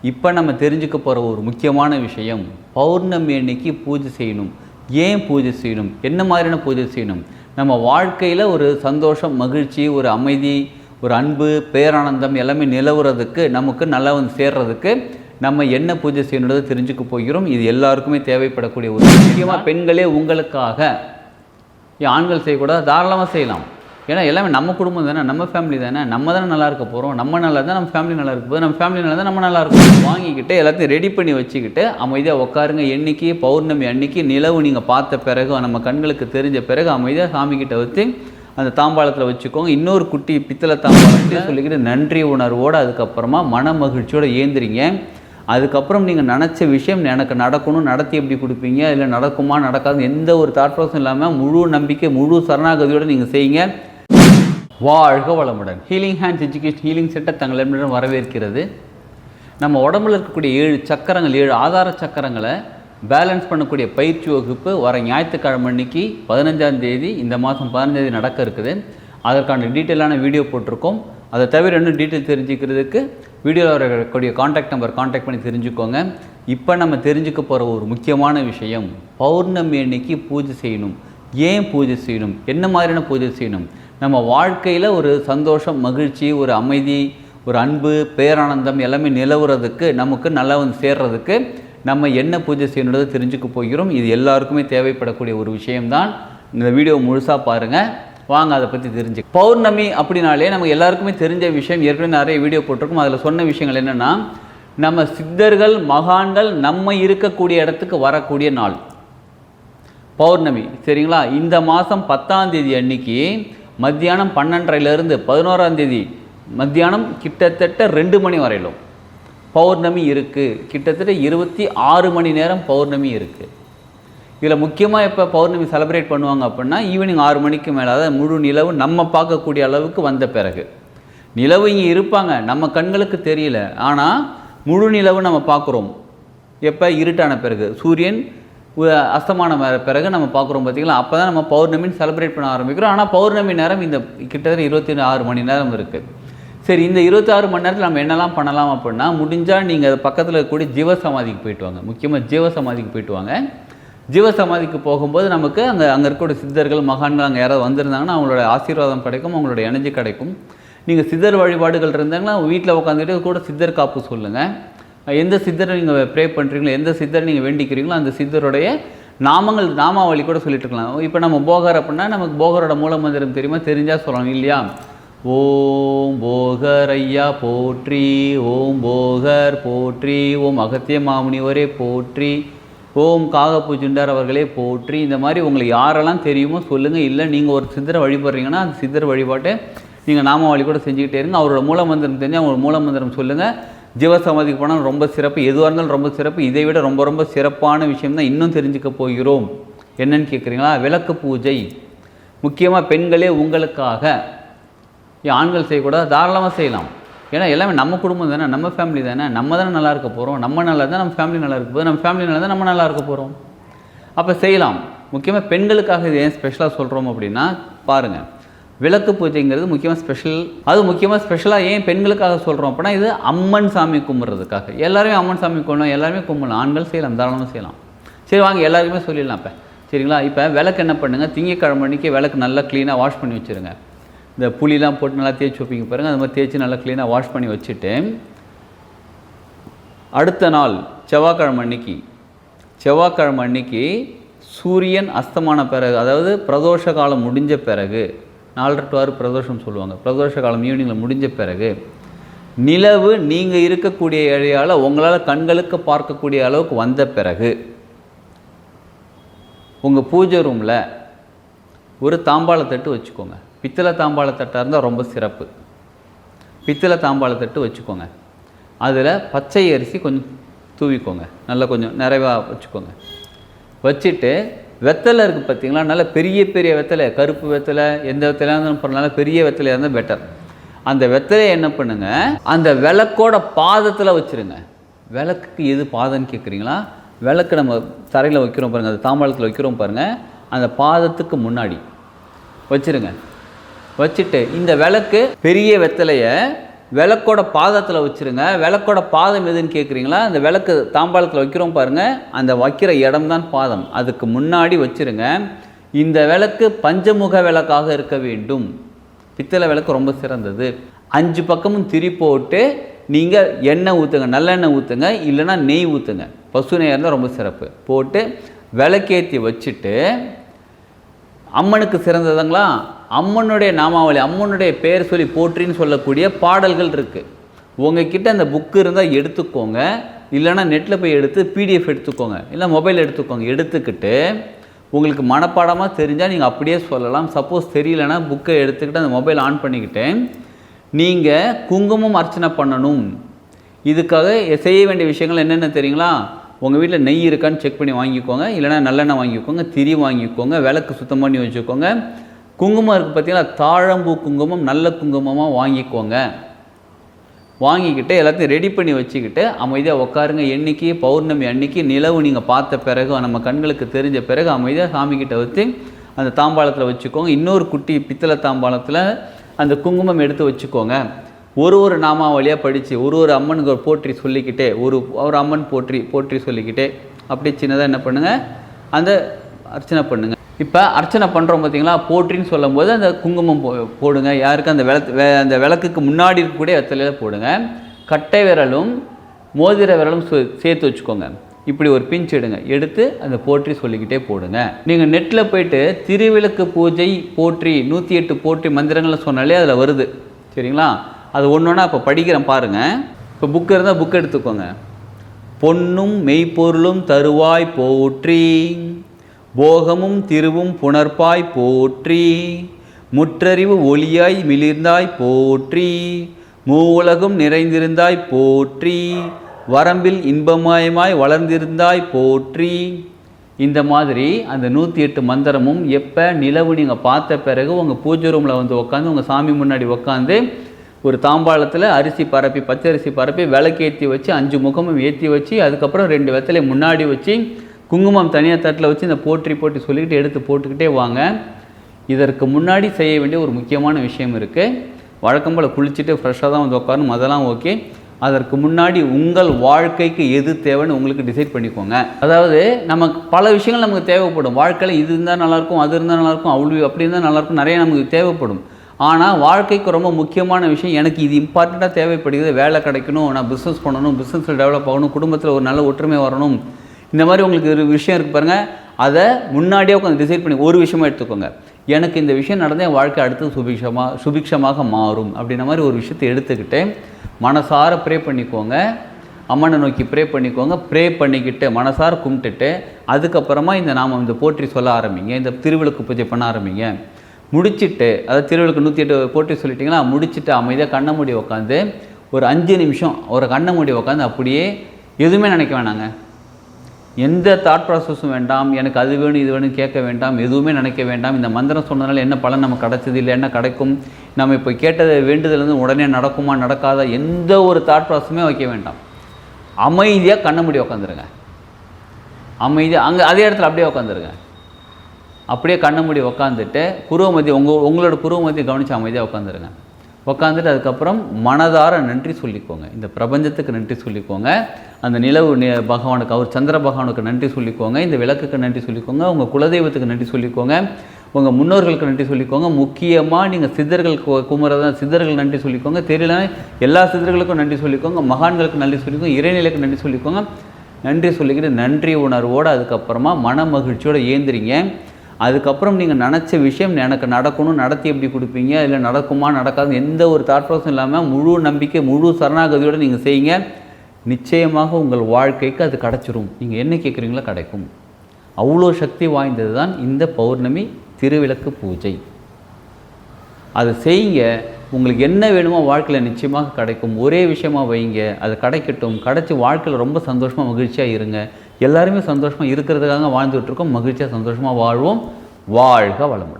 இப்போ நம்ம தெரிஞ்சுக்க போகிற ஒரு முக்கியமான விஷயம், பௌர்ணமி அன்னைக்கு பூஜை செய்யணும். ஏன் பூஜை செய்யணும், என்ன மாதிரியான பூஜை செய்யணும், நம்ம வாழ்க்கையில் ஒரு சந்தோஷம், மகிழ்ச்சி, ஒரு அமைதி, ஒரு அன்பு, பேரானந்தம் எல்லாமே நிலவுறதுக்கு, நமக்கு நல்லா வந்து சேர்றதுக்கு நம்ம என்ன பூஜை செய்யணுன்றதை தெரிஞ்சுக்க போகிறோம். இது எல்லாருக்குமே தேவைப்படக்கூடிய ஒரு முக்கியமாக பெண்களே உங்களுக்காக, ஆண்கள் செய்யக்கூடாது, தாராளமாக செய்யலாம். ஏன்னா எல்லாமே நம்ம குடும்பம் தானே, நம்ம ஃபேமிலி தானே, நம்ம தானே நல்லா இருக்க போகிறோம். நம்ம நல்லா இருந்தால் நம்ம ஃபேமிலி நல்லா இருக்க போகுது, நம்ம ஃபேமிலி நல்லா தான் நம்ம நல்லா இருக்கும். வாங்கிக்கிட்டு எல்லாத்தையும் ரெடி பண்ணி வச்சுக்கிட்டு அமைதியாக உட்காருங்க. என்னைக்கு பௌர்ணமி அன்னைக்கு நிலவு நீங்கள் பார்த்த பிறகு, நம்ம கண்களுக்கு தெரிஞ்ச பிறகு அமைதியாக சாமிக்கிட்ட வச்சு அந்த தாம்பாளத்தில் வச்சுக்கோங்க. இன்னொரு குட்டி பித்தளை தாம்பாளத்தையும் சொல்லிக்கிட்டு நன்றி உணர்வோடு அதுக்கப்புறமா மன மகிழ்ச்சியோடு ஏந்திரிங்க. அதுக்கப்புறம் நீங்கள் நினச்ச விஷயம் எனக்கு நடக்கணும், நடத்தி எப்படி கொடுப்பீங்க, இல்லை நடக்குமா நடக்காது எந்த ஒரு தாட் ப்ராசஸும் இல்லாமல் முழு நம்பிக்கை, முழு சரணாகதியோடு நீங்கள் செய்யுங்க. வாழ்க வளமுடன். Healing hands education healing centre தங்களிடம் வரவேற்கிறது. நம்ம உடம்புல இருக்கக்கூடிய 7 சக்கரங்கள், 7 ஆதார சக்கரங்களை பேலன்ஸ் பண்ணக்கூடிய பயிற்சி வகுப்பு வர ஞாயிற்றுக்கிழமை அன்னைக்கு 15ஆம் தேதி, இந்த மாதம் 15ஆம் தேதி நடக்க இருக்குது. அதற்கான டீட்டெயிலான வீடியோ போட்டிருக்கோம். அதை தவிர இன்னும் டீட்டெயில் தெரிஞ்சுக்கிறதுக்கு வீடியோவில் வரக்கூடிய காண்டாக்ட் நம்பர் காண்டாக்ட் பண்ணி தெரிஞ்சுக்கோங்க. இப்போ நம்ம தெரிஞ்சுக்க போகிற ஒரு முக்கியமான விஷயம், பௌர்ணமி அன்னைக்கு பூஜை செய்யணும். ஏன் பூஜை செய்யணும், என்ன மாதிரியான பூஜை செய்யணும், நம்ம வாழ்க்கையில் ஒரு சந்தோஷம், மகிழ்ச்சி, ஒரு அமைதி, ஒரு அன்பு, பேரானந்தம் எல்லாமே நிலவுறதுக்கு, நமக்கு நல்லா வந்து சேர்றதுக்கு நம்ம என்ன பூஜை செய்யணுன்றதை தெரிஞ்சுக்க போகிறோம். இது எல்லாருக்குமே தேவைப்படக்கூடிய ஒரு விஷயம்தான். இந்த வீடியோ முழுசாக பாருங்கள், வாங்க அதை பற்றி தெரிஞ்சு. பௌர்ணமி அப்படின்னாலே நமக்கு எல்லாருக்குமே தெரிஞ்ச விஷயம், ஏற்கனவே நிறைய வீடியோ போட்டிருக்கோம். அதில் சொன்ன விஷயங்கள் என்னென்னா, நம்ம சித்தர்கள், மகான்கள் நம்ம இருக்கக்கூடிய இடத்துக்கு வரக்கூடிய நாள் பௌர்ணமி, சரிங்களா? இந்த மாதம் 10ஆம் தேதி அன்னைக்கு மத்தியானம் 12:30லேருந்து 11ஆம் தேதி மத்தியானம் கிட்டத்தட்ட 2 மணி வரையிலும் பௌர்ணமி இருக்குது. கிட்டத்தட்ட 26 மணி நேரம் பௌர்ணமி இருக்குது. இதில் முக்கியமாக இப்போ பௌர்ணமி செலிப்ரேட் பண்ணுவாங்க அப்படின்னா ஈவினிங் 6 மணிக்கு மேலே, அதாவது முழு நிலவு நம்ம பார்க்கக்கூடிய அளவுக்கு வந்த பிறகு. நிலவு இங்கே இருப்பாங்க, நம்ம கண்களுக்கு தெரியல, ஆனால் முழு நிலவு நம்ம பார்க்குறோம். எப்போ இருட்டான பிறகு, சூரியன் அஸ்தமான பிறகு நம்ம பார்க்குறோம் பார்த்திங்களா? அப்போ தான் நம்ம பௌர்ணமின்னு செலிப்ரேட் பண்ண ஆரம்பிக்கிறோம். ஆனால் பௌர்ணமி நேரம் இந்த கிட்டத்தட்ட 26 மணி நேரம் இருக்குது. சரி, இந்த 26 மணி நேரத்தில் நம்ம என்னெல்லாம் பண்ணலாம் அப்படின்னா, முடிஞ்சால் நீங்கள் பக்கத்தில் இருக்கக்கூடிய ஜீவசமாதிக்கு போயிட்டு வாங்க. முக்கியமாக ஜீவசமாதிக்கு போயிட்டு வாங்க. ஜீவசமாதிக்கு போகும்போது நமக்கு அங்கே இருக்கக்கூடிய சித்தர்கள், மகான்கள் அங்கே யாராவது வந்திருந்தாங்கன்னா அவங்களோட ஆசீர்வாதம் கிடைக்கும், அவங்களோட எனர்ஜி கிடைக்கும். நீங்கள் சித்தர் வழிபாடுகள் இருந்தாங்கன்னா வீட்டில் உட்காந்துக்கிட்டு கூட சித்தர் காப்பு சொல்லுங்கள். எந்த சித்தரை நீங்கள் ப்ரே பண்ணுறீங்களோ, எந்த சித்தரை நீங்கள் வேண்டிக்கிறீங்களோ அந்த சித்தருடைய நாமங்கள், நாமாவளி கூட சொல்லிட்டு இருக்கலாம். இப்போ நம்ம போகர் அப்படின்னா நமக்கு போகரோட மூல மந்திரம் தெரியுமா, தெரிஞ்சால் சொல்லலாம் இல்லையா? ஓம் போகர் ஐயா போற்றி, ஓம் போகர் போற்றி, ஓம் அகத்திய மாமுனிவரே போற்றி, ஓம் காகப்பூஜுண்டார் அவர்களே போற்றி. இந்த மாதிரி உங்களுக்கு யாரெல்லாம் தெரியுமோ சொல்லுங்கள். இல்லை நீங்கள் ஒரு சித்தரை வழிபடுறீங்கன்னா அந்த சித்தர் வழிபாட்டை நீங்கள் நாமாவளி கூட செஞ்சுக்கிட்டே இருங்க. அவரோட மூல மந்திரம் தெரிஞ்சு அவங்களோட மூல மந்திரம் சொல்லுங்கள். ஜீவசமாதிக்கு போனால் ரொம்ப சிறப்பு, எதுவாக இருந்தாலும் ரொம்ப சிறப்பு. இதை விட ரொம்ப ரொம்ப சிறப்பான விஷயம் தான் இன்னும் தெரிஞ்சுக்க போகிறோம். என்னன்னு கேட்குறீங்களா? விளக்கு பூஜை. முக்கியமாக பெண்களே உங்களுக்காக, ஆண்கள் செய்யக்கூடாது, தாராளமாக செய்யலாம். ஏன்னா எல்லாமே நம்ம குடும்பம் தானே, நம்ம ஃபேமிலி தானே, நம்ம தானே நல்லா இருக்க போகிறோம். நம்ம நல்லா இருந்தால் நம்ம ஃபேமிலி நல்லா இருக்க போகுது, நம்ம ஃபேமிலி நல்லா தான் நம்ம நல்லா இருக்க போகிறோம். அப்போ செய்யலாம். முக்கியமாக பெண்களுக்காக இது ஏன் ஸ்பெஷலாக சொல்கிறோம் அப்படின்னா பாருங்கள், விளக்கு பூஜைங்கிறது முக்கியமாக ஸ்பெஷல். அது முக்கியமாக ஸ்பெஷலாக ஏன் பெண்களுக்காக சொல்கிறோம் அப்படின்னா, இது அம்மன் சாமி கும்பிட்றதுக்காக. எல்லாருமே அம்மன் சாமி கும்பிடலாம், எல்லாருமே கும்பிடலாம், ஆண்கள் செய்யலாம், தாராளமாக செய்யலாம். சரி வாங்க எல்லாருக்குமே சொல்லிடலாம் இப்போ, சரிங்களா? இப்போ விளக்கு என்ன பண்ணுங்கள், திங்கக்கிழமை அன்றைக்கி விளக்கு நல்லா க்ளீனாக வாஷ் பண்ணி வச்சுருங்க. இந்த புளிலாம் போட்டு நல்லா தேய்ச்சி வைப்பீங்க பாருங்கள், அது மாதிரி தேய்ச்சி நல்லா க்ளீனாக வாஷ் பண்ணி வச்சுட்டு அடுத்த நாள் செவ்வாய்க்கிழமை அன்னைக்கு சூரியன் அஸ்தமான பிறகு, அதாவது பிரதோஷ காலம் முடிஞ்ச பிறகு, 4 to 6 பிரதோஷம் சொல்லுவாங்க, பிரதோஷ காலம் ஈவினிங்கில் முடிஞ்ச பிறகு நிலவு நீங்கள் இருக்கக்கூடிய ஏரியாவில் உங்களால் கண்களுக்கு பார்க்கக்கூடிய அளவுக்கு வந்த பிறகு உங்கள் பூஜை ரூமில் ஒரு தாம்பாளத்தட்டு வச்சுக்கோங்க. பித்தளை தாம்பாளத்தட்டாக இருந்தால் ரொம்ப சிறப்பு. பித்தளை தாம்பாளத்தட்டு வச்சுக்கோங்க. அதில் பச்சை அரிசி கொஞ்சம் தூவிக்கோங்க, நல்லா கொஞ்சம் நிறைவாக வச்சுக்கோங்க. வச்சுட்டு வெத்தலை இருக்குது பார்த்தீங்களா, நல்ல பெரிய பெரிய வெத்தலை, கருப்பு வெத்தலை, எந்த வெத்தலையாக இருந்தாலும் போகிறனால பெரிய வெத்தலையாக இருந்தால் பெட்டர். அந்த வெத்தலையை என்ன பண்ணுங்கள், அந்த விளக்கோட பாதத்தில் வச்சுருங்க. விளக்குக்கு எது பாதம்னு கேட்குறீங்களா? விளக்கு நம்ம தரையில் வைக்கிறோம் பாருங்கள், அந்த தாம்பாளத்தில் வைக்கிறோம் பாருங்கள், அந்த பாதத்துக்கு முன்னாடி வச்சுருங்க. வச்சுட்டு இந்த விளக்கு பெரிய வெத்தலையை விளக்கோட பாதத்தில் வச்சுருங்க. விளக்கோட பாதம் எதுன்னு கேட்குறீங்களா? அந்த விளக்கு தாம்பாளத்தில் வைக்கிறோம் பாருங்கள், அந்த வைக்கிற இடம் தான் பாதம். அதுக்கு முன்னாடி வச்சுருங்க. இந்த விளக்கு பஞ்சமுக விளக்காக இருக்க வேண்டும். பித்தளை விளக்கு ரொம்ப சிறந்தது. 5 பக்கமும் திரி போட்டு நீங்கள் எண்ணெய் ஊற்றுங்க, நல்லெண்ணெய் ஊற்றுங்க, இல்லைன்னா நெய் ஊற்றுங்க. பசு நெய் இருந்தால் ரொம்ப சிறப்பு. போட்டு விளக்கேற்றி வச்சுட்டு, அம்மனுக்கு சிறந்ததுங்களா, அம்மனுடைய நாமாவளி, அம்மனுடைய பேர் சொல்லி போற்றின்னு சொல்லக்கூடிய பாடல்கள் இருக்குது. உங்ககிட்ட அந்த புக்கு இருந்தால் எடுத்துக்கோங்க, இல்லைனா நெட்டில் போய் எடுத்து PDF எடுத்துக்கோங்க, இல்லை மொபைல் எடுத்துக்கோங்க. எடுத்துக்கிட்டு உங்களுக்கு மனப்பாடமாக தெரிஞ்சால் நீங்கள் அப்படியே சொல்லலாம். சப்போஸ் தெரியலனா புக்கை எடுத்துக்கிட்டு அந்த மொபைல் ஆன் பண்ணிக்கிட்டு நீங்கள் குங்குமம் அர்ச்சனை பண்ணணும். இதுக்காக செய்ய வேண்டிய விஷயங்கள் என்னென்ன தெரியுங்களா? உங்கள் வீட்டில் நெய் இருக்கான்னு செக் பண்ணி வாங்கிக்கோங்க, இல்லைனா நல்லெண்ணெய் வாங்கிக்கோங்க, திரி வாங்கிக்கோங்க, விளக்கு சுத்தம் பண்ணி வச்சுக்கோங்க. குங்குமம் இருக்குது பார்த்தீங்களா, தாழம்பூ குங்குமம் நல்ல குங்குமமாக வாங்கிக்கோங்க. வாங்கிக்கிட்டு எல்லாத்தையும் ரெடி பண்ணி வச்சுக்கிட்டு அமைதியாக உட்காருங்க. என்றைக்கு பௌர்ணமி அன்னைக்கு நிலவு நீங்கள் பார்த்த பிறகு, நம்ம கண்களுக்கு தெரிஞ்ச பிறகு அமைதியாக சாமிக்கிட்ட வச்சு அந்த தாம்பாளத்தில் வச்சுக்கோங்க. இன்னொரு குட்டி பித்தளை தாம்பாளத்தில் அந்த குங்குமம் எடுத்து வச்சுக்கோங்க. ஒரு நாமாவளியாக படித்து ஒரு அம்மனுக்கு ஒரு போற்றி சொல்லிக்கிட்டே, ஒரு அம்மன் போற்றி சொல்லிக்கிட்டே அப்படியே சின்னதாக என்ன பண்ணுங்கள், அந்த அர்ச்சனை பண்ணுங்கள். இப்போ அர்ச்சனை பண்ணுறோம் பார்த்தீங்களா, போற்றின்னு சொல்லும் போது அந்த குங்குமம் போடுங்க. யாருக்கு அந்த விளக்குக்கு முன்னாடி இருக்கக்கூடிய வெத்தலையில் போடுங்க. கட்டை விரலும் மோதிர விரலும் சேர்த்து வச்சுக்கோங்க. இப்படி ஒரு பிஞ்ச் எடுங்க, எடுத்து அந்த போற்றி சொல்லிக்கிட்டே போடுங்க. நீங்கள் நெட்டில் போயிட்டு திருவிளக்கு பூஜை போற்றி 108 போற்றி மந்திரங்களை சொன்னாலே அதில் வருது. சரிங்களா? அது ஒன்றுனா இப்போ படிக்கிறேன் பாருங்கள். இப்போ புக்கு இருந்தால் புக் எடுத்துக்கோங்க. பொன்னும் மெய்ப்பொருளும் தருவாய் போற்றி, போகமும் திருவும் புணர்ப்பாய் போற்றி, முற்றறிவு ஒளியாய் மிளிர்ந்தாய் போற்றி, மூவுலகும் நிறைந்திருந்தாய் போற்றி, வரம்பில் இன்பமயமாய் வளர்ந்திருந்தாய் போற்றி. இந்த மாதிரி அந்த 108 மந்திரமும் எப்போ நிலவு நீங்கள் பார்த்த பிறகு உங்கள் பூஜை ரூமில் வந்து உட்காந்து உங்கள் சாமி முன்னாடி உட்காந்து ஒரு தாம்பாளத்தில் அரிசி பரப்பி, பச்சரிசி பரப்பி, விளக்கேற்றி வச்சு 5 முகமும் ஏற்றி வச்சு, அதுக்கப்புறம் 2 வெத்தலை முன்னாடி வச்சு, குங்குமம் தனியாக தட்டில் வச்சு இந்த போற்றி சொல்லிக்கிட்டு எடுத்து போட்டுக்கிட்டே வாங்க. இதற்கு முன்னாடி செய்ய வேண்டிய ஒரு முக்கியமான விஷயம் இருக்குது. வழக்கம் போல் குளிச்சுட்டு ஃப்ரெஷ்ஷாக தான் வந்து உட்காரணும், அதெல்லாம் ஓகே. அதற்கு முன்னாடி உங்கள் வாழ்க்கைக்கு எது தேவைன்னு உங்களுக்கு டிசைட் பண்ணிக்கோங்க. அதாவது நமக்கு பல விஷயங்கள் நமக்கு தேவைப்படும். வாழ்க்கையில் இது இருந்தால் நல்லாயிருக்கும், அது இருந்தால் நல்லாயிருக்கும், அப்படி இருந்தால் நல்லாயிருக்கும், நிறைய நமக்கு தேவைப்படும். ஆனால் வாழ்க்கைக்கு ரொம்ப முக்கியமான விஷயம், எனக்கு இது இம்பார்ட்டண்ட்டாக தேவைப்படுகிறது, வேலை கிடைக்கணும், நான் பிஸ்னஸ் பண்ணணும், பிஸ்னஸில் டெவலப் ஆகணும், குடும்பத்தில் ஒரு நல்ல ஒற்றுமை வரணும், இந்த மாதிரி உங்களுக்கு ஒரு விஷயம் இருக்குது பாருங்கள். அதை முன்னாடியே உட்காந்து டிசைட் பண்ணி ஒரு விஷயமாக எடுத்துக்கோங்க. எனக்கு இந்த விஷயம் நடந்தால் என் வாழ்க்கை அடுத்து சுபிக்ஷமாக மாறும் அப்படின்ற மாதிரி ஒரு விஷயத்தை எடுத்துக்கிட்டு மனசார ப்ரே பண்ணிக்கோங்க. அம்மனை நோக்கி ப்ரே பண்ணிக்கோங்க. ப்ரே பண்ணிக்கிட்டு மனசார கும்பிட்டுட்டு அதுக்கப்புறமா இந்த போற்றி சொல்ல ஆரம்பிங்க. இந்த திருவிளக்கு பூஜை பண்ண ஆரம்பிங்க. முடிச்சுட்டு, அதாவது திருவிளக்கு 108 போற்றி சொல்லிட்டிங்களா, முடிச்சுட்டு அமைதியாக கண்ணை மூடி உட்காந்து ஒரு 5 நிமிஷம் ஒரு கண்ணை மூடி உட்காந்து அப்படியே எதுவுமே நினைக்க வேணாங்க. எந்த தாட் ப்ராசஸும் வேண்டாம். எனக்கு அது வேணும் இது வேணும் கேட்க வேண்டாம், எதுவுமே நினைக்க வேண்டாம். இந்த மந்திரம் சொன்னதுனால என்ன பலன் நமக்கு கிடைச்சது, இல்லை என்ன கிடைக்கும், நம்ம இப்போ கேட்டதை வேண்டுதலேருந்து உடனே நடக்குமா நடக்காத, எந்த ஒரு தாட் ப்ராசஸுமே வைக்க வேண்டாம். அமைதியாக கண்ணை மூடி உட்காந்துருங்க. அமைதியாக அங்கே அதே இடத்துல அப்படியே உட்காந்துருங்க. அப்படியே கண்ணை மூடி உட்காந்துட்டு புருவ மத்திய உங்களோட புருவ மத்திய கவனித்து அமைதியாக உட்காந்துருங்க. உட்காந்துட்டு அதுக்கப்புறம் மனதார நன்றி சொல்லிக்கோங்க. இந்த பிரபஞ்சத்துக்கு நன்றி சொல்லிக்கோங்க. அந்த நிலவு பகவானுக்கு, அவர் சந்திர பகவானுக்கு நன்றி சொல்லிக்கோங்க. இந்த விளக்குக்கு நன்றி சொல்லிக்கோங்க. உங்கள் குலதெய்வத்துக்கு நன்றி சொல்லிக்கோங்க. உங்கள் முன்னோர்களுக்கு நன்றி சொல்லிக்கோங்க. முக்கியமாக நீங்கள் சித்தர்கள் குமரதான் சித்தர்கள் நன்றி சொல்லிக்கோங்க. தெரியல எல்லா சித்தர்களுக்கும் நன்றி சொல்லிக்கோங்க. மகான்களுக்கு நன்றி சொல்லிக்கோங்க. இறைநிலைக்கு நன்றி சொல்லிக்கோங்க. நன்றி சொல்லிக்கிட்டு நன்றி உணர்வோடு அதுக்கப்புறமா மன மகிழ்ச்சியோடு ஏந்திரிங்க. அதுக்கப்புறம் நீங்கள் நினச்ச விஷயம் எனக்கு நடக்கணும், நடத்தி எப்படி கொடுப்பீங்க, இல்லை நடக்குமா நடக்காது, எந்த ஒரு தாட் ப்ராசஸும் இல்லாமல் முழு நம்பிக்கை முழு சரணாகதியோடு நீங்கள் செய்யுங்க. நிச்சயமாக உங்கள் வாழ்க்கைக்கு அது கிடச்சிரும். நீங்கள் என்ன கேட்குறீங்களோ கிடைக்கும். அவ்வளோ சக்தி வாய்ந்தது தான் இந்த பௌர்ணமி திருவிளக்கு பூஜை. அதை செய்யுங்க. உங்களுக்கு என்ன வேணுமோ வாழ்க்கையில் நிச்சயமாக கிடைக்கும். ஒரே விஷயமாக வைங்க, அது கிடைக்கட்டும். கிடைச்சி வாழ்க்கையில் ரொம்ப சந்தோஷமாக மகிழ்ச்சியாக இருங்க. எல்லாருமே சந்தோஷமாக இருக்கிறதுக்காக வாழ்ந்துகிட்ருக்கோம். மகிழ்ச்சியாக சந்தோஷமாக வாழ்வோம். வாழ்க வளமுடன்.